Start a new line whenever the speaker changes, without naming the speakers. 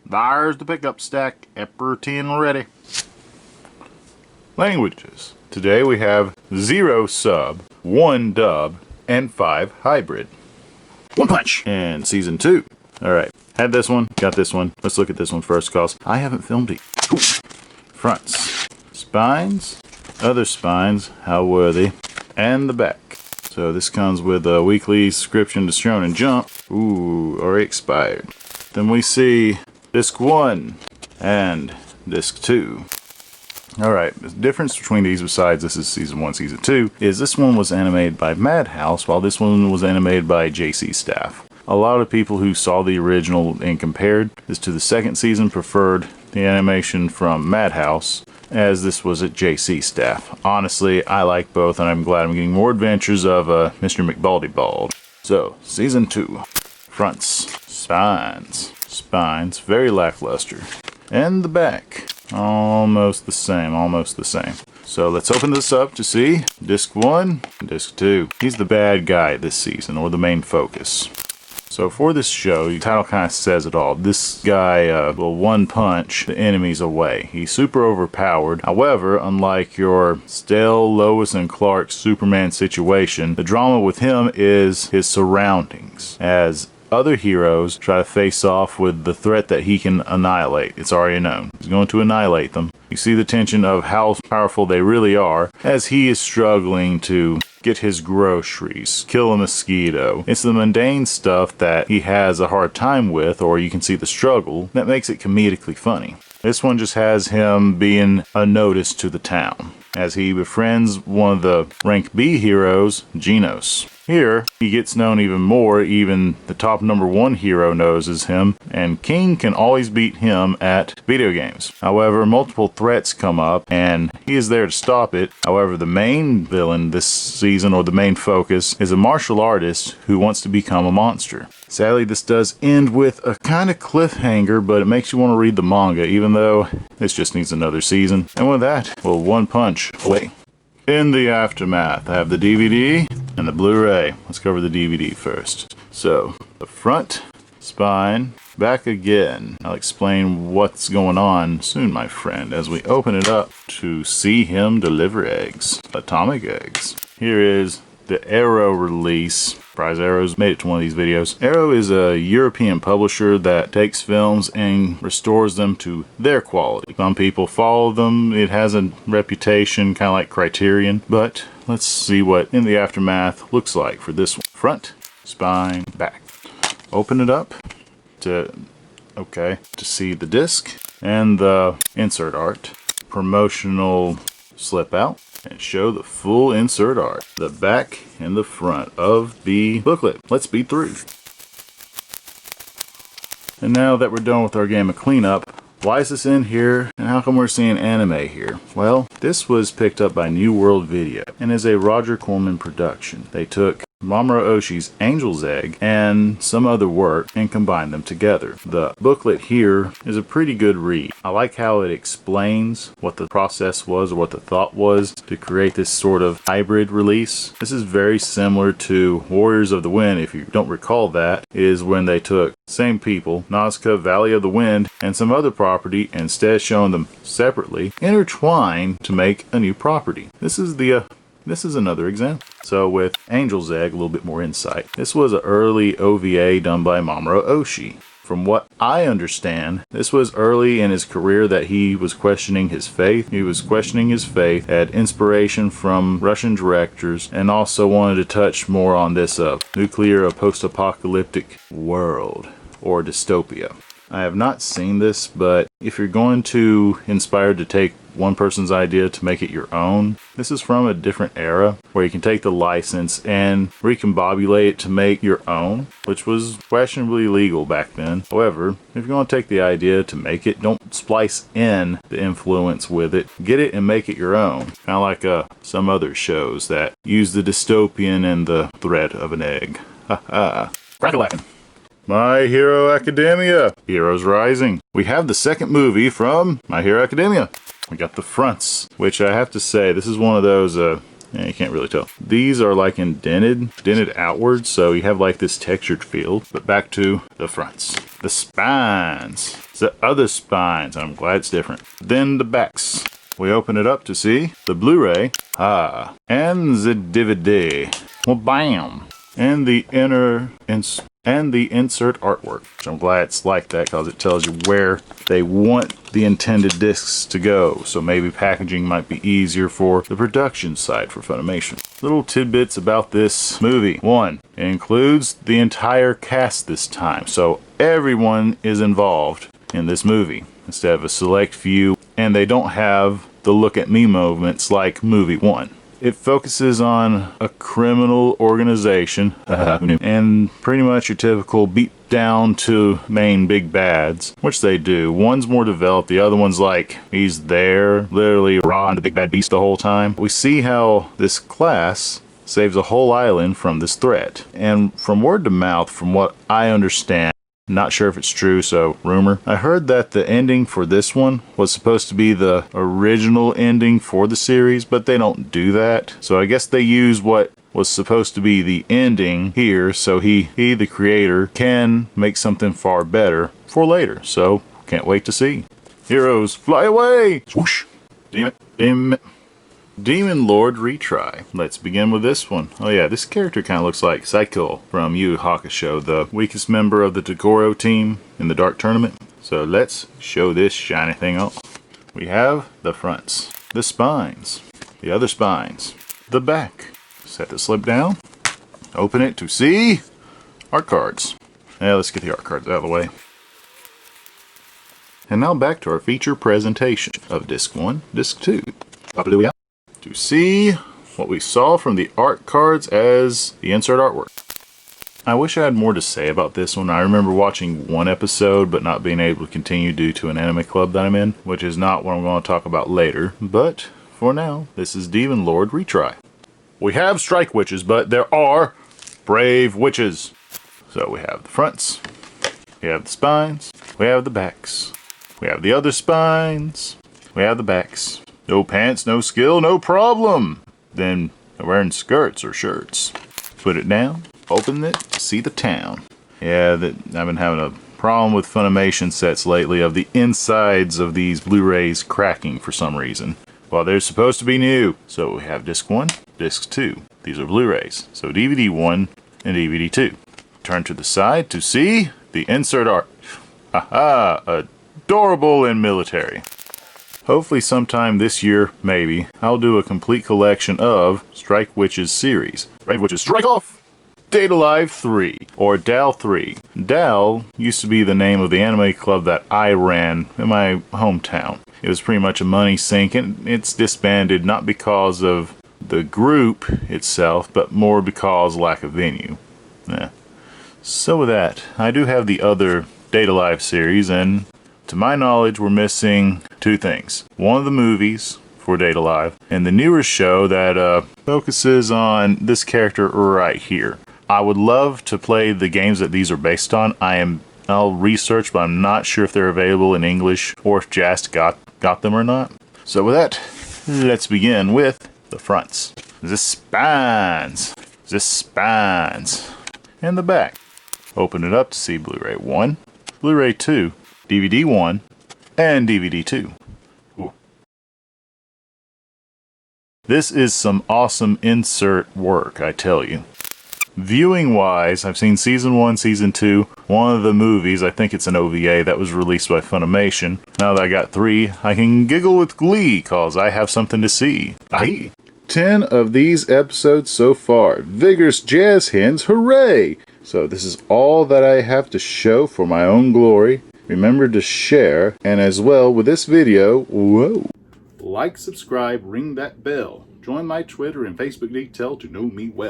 There's the pickup stack, everything ready. Languages. Today we have 0 sub, 1 dub, and 5 hybrid. One Punch! And season 2. Alright, had this one, got this one. Let's look at this one first, cause I haven't filmed it. Ooh. Fronts. Spines. Other spines, how were they? And the back. So this comes with a weekly subscription to Shonen Jump. Ooh, already expired. Then we see Disc 1 and Disc 2. Alright, the difference between these, besides this is Season 1, Season 2, is this one was animated by Madhouse, while this one was animated by JC Staff. A lot of people who saw the original and compared this to the second season preferred the animation from Madhouse, as this was at JC Staff. Honestly, I like both, and I'm glad I'm getting more adventures of Mr. McBaldy-Bald. So, Season 2. Fronts. Spines. Spines, very lackluster. And the back, almost the same. So let's open this up to see Disc 1 and Disc 2. He's the bad guy this season, or the main focus. So for this show, the title kind of says it all. This guy will one punch the enemies away. He's super overpowered. However, unlike your stale Lois and Clark Superman situation, the drama with him is his surroundings, as other heroes try to face off with the threat that he can annihilate. It's already known. He's going to annihilate them. You see the tension of how powerful they really are as he is struggling to get his groceries, kill a mosquito. It's the mundane stuff that he has a hard time with, or you can see the struggle, that makes it comedically funny. This one just has him being a notice to the town, as he befriends one of the rank B heroes, Genos. Here, he gets known even more. Even the top #1 hero knows is him, and King can always beat him at video games. However, multiple threats come up, and he is there to stop it. However, the main villain this season, or the main focus, is a martial artist who wants to become a monster. Sadly, this does end with a kind of cliffhanger, but it makes you want to read the manga, even though this just needs another season. And with that, well, One Punch away. In the aftermath, I have the DVD and the Blu-ray. Let's cover the DVD first. So, the front, spine, back again. I'll explain what's going on soon, my friend, as we open it up to see him deliver eggs. Atomic eggs. Here is the Arrow release. Surprise, Arrow's made it to one of these videos. Arrow is a European publisher that takes films and restores them to their quality. Some people follow them. It has a reputation kind of like Criterion, but let's see what In the Aftermath looks like for this one. Front, spine, back. Open it up to see the disc and the insert art. Promotional slip out. And show the full insert art, the back and the front of the booklet. Let's speed through. And now that we're done with our game of cleanup, why is this in here and how come we're seeing anime here? Well, this was picked up by New World Video and is a Roger Corman production. They took Mamoru Oshii's Angel's Egg and some other work and combined them together. The booklet here is a pretty good read. I like how it explains what the process was, or what the thought was to create this sort of hybrid release. This is very similar to Warriors of the Wind. If you don't recall, that is when they took same people, Nazca, Valley of the Wind, and some other property, and instead showing them separately, intertwined to make a new property. This is another example. So with Angel's Egg, a little bit more insight. This was an early OVA done by Mamoru Oshii. From what I understand, this was early in his career that he was questioning his faith. He was questioning his faith, had inspiration from Russian directors, and also wanted to touch more on this nuclear post-apocalyptic world, or dystopia. I have not seen this, but if you're going to inspired to take one person's idea to make it your own, this is from a different era where you can take the license and recombobulate it to make your own, which was questionably legal back then. However, if you're going to take the idea to make it, don't splice in the influence with it. Get it and make it your own. Kind of like some other shows that use the dystopian and the threat of an egg. Ha ha. Crack-a-lackin'. My Hero Academia, Heroes Rising. We have the second movie from My Hero Academia. We got the fronts, which I have to say, this is one of those, you can't really tell. These are like dented outwards, so you have like this textured feel. But back to the fronts. The spines. It's the other spines. I'm glad it's different. Then the backs. We open it up to see the Blu-ray. And the DVD. Well, bam. And the insert artwork. Which I'm glad it's like that because it tells you where they want the intended discs to go. So maybe packaging might be easier for the production side for Funimation. Little tidbits about this movie. 1. It includes the entire cast this time. So everyone is involved in this movie instead of a select few. And they don't have the look at me moments like movie 1. It focuses on a criminal organization and pretty much your typical beat down to main big bads, which they do. One's more developed, the other one's like he's there, literally raw and the big bad beast the whole time. We see how this class saves a whole island from this threat. And from word to mouth, from what I understand, not sure if it's true, so rumor. I heard that the ending for this one was supposed to be the original ending for the series, but they don't do that. So I guess they use what was supposed to be the ending here, so he the creator, can make something far better for later. So, can't wait to see. Heroes, fly away! Swoosh! Damn it, damn it. Demon Lord Retry. Let's begin with this one. Oh yeah, this character kind of looks like Psycho from Yu Yu Hakusho, the weakest member of the Togoro team in the Dark Tournament. So let's show this shiny thing off. We have the fronts, the spines, the other spines, the back. Set the slip down, open it to see art cards. Now let's get the art cards out of the way. And now back to our feature presentation of Disc 1, Disc 2. To see what we saw from the art cards as the insert artwork. I wish I had more to say about this one. I remember watching one episode but not being able to continue due to an anime club that I'm in, which is not what I'm going to talk about later. But for now, this is Demon Lord Retry. We have strike witches, but there are brave witches. So we have the fronts, we have the spines, we have the backs, we have the other spines, we have the backs. No pants, no skill, no problem. Then they're wearing skirts or shirts. Put it down, open it, see the town. Yeah, I've been having a problem with Funimation sets lately of the insides of these Blu-rays cracking for some reason. Well, they're supposed to be new. So we have disc 1, disc 2. These are Blu-rays. So DVD 1 and DVD 2. Turn to the side to see the insert art. Haha, adorable and military. Hopefully sometime this year, maybe, I'll do a complete collection of Strike Witches series. Brave Witches Strike Off! Date Alive 3, or DAL 3. DAL used to be the name of the anime club that I ran in my hometown. It was pretty much a money sink, and it's disbanded not because of the group itself, but more because lack of venue. So with that, I do have the other Date Alive series, and to my knowledge, we're missing 2 things. One of the movies for Date Alive, and the newer show that focuses on this character right here. I would love to play the games that these are based on. I'll research, but I'm not sure if they're available in English or if Jast got them or not. So with that, let's begin with the fronts. The spines. The spines. And the back. Open it up to see Blu-ray 1, Blu-ray 2, DVD 1, and DVD 2. Ooh. This is some awesome insert work, I tell you. Viewing wise, I've seen season 1, season 2, one of the movies, I think it's an OVA that was released by Funimation. Now that I got 3, I can giggle with glee cause I have something to see. Aye. 10 of these episodes so far. Vigorous jazz hands, hooray! So this is all that I have to show for my own glory. Remember to share, and as well with this video, whoa! Like, subscribe, ring that bell. Join my Twitter and Facebook detail to know me well.